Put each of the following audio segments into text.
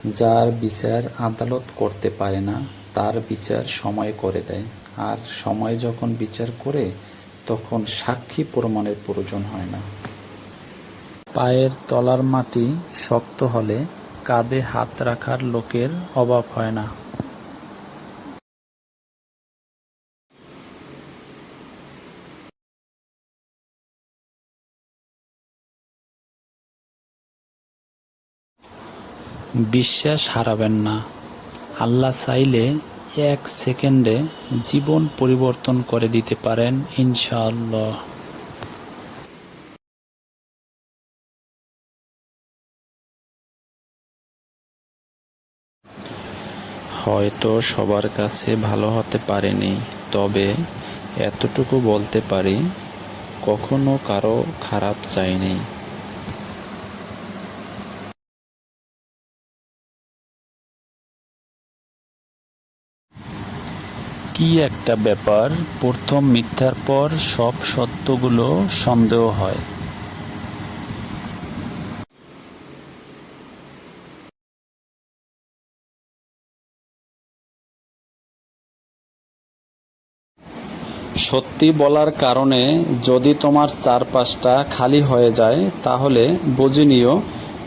যার বিচার আদালত করতে পারে না তার বিচার সময় করে দেয়, আর সময় যখন বিচার করে তখন সাক্ষী প্রমাণের প্রয়োজন হয় না। পায়ের তলার মাটি শক্ত হলে কাঁধে হাত রাখার লোকের অভাব হয় না। বিশ্বাস হারাবেন না। আল্লাহ চাইলে 1 সেকেন্ডে জীবন পরিবর্তন করে দিতে পারেন ইনশাআল্লাহ। হয়তো সবার কাছে ভালো হতে পারেনি, তবে এতটুকু বলতে পারি, কখনো কারো খারাপ চাইনি। কি একটা ব্যাপার, প্রথম মিথ্যার পর সব সত্যগুলো সন্দেহ হয়। সত্যি বলার কারণে যদি তোমার চারপাশটা খালি হয়ে যায়, তাহলে বুঝে নিও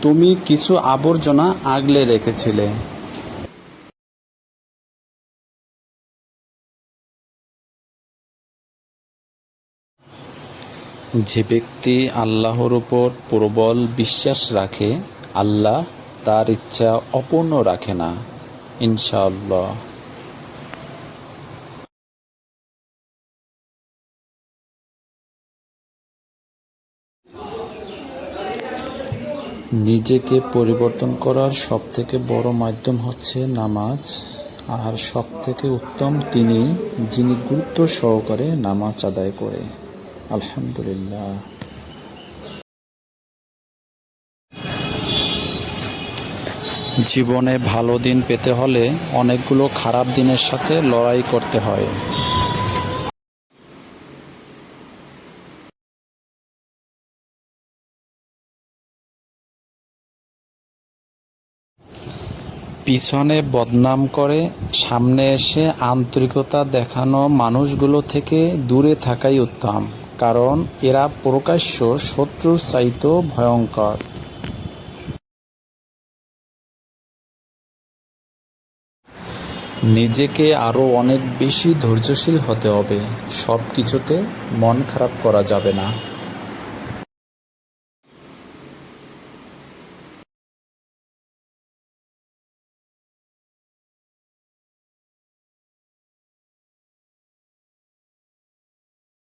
তুমি কিছু আবর্জনা আগলে রেখেছিলে। যে ব্যক্তি আল্লাহর উপর প্রবল বিশ্বাস রাখে, আল্লাহ তার ইচ্ছা অপূর্ণ রাখে না ইনশাআল্লাহ। নিজেকে পরিবর্তন করার সবথেকে বড় মাধ্যম হচ্ছে নামাজ, আর সবথেকে উত্তম তিনি যিনি গুরুত্ব সহকারে নামাজ আদায় করে। আলহামদুলিল্লাহ। জীবনে ভালো দিন পেতে হলে অনেকগুলো খারাপ দিনের সাথে লড়াই করতে হয়। পিছনে বদনাম করে সামনে এসে আন্তরিকতা দেখানো মানুষগুলো থেকে দূরে থাকাই উত্তম, কারণ এরা প্রকাশ্য শত্রুর চাইতেও ভয়ঙ্কর। নিজেকে আরও অনেক বেশি ধৈর্যশীল হতে হবে, সব কিছুতে মন খারাপ করা যাবে না।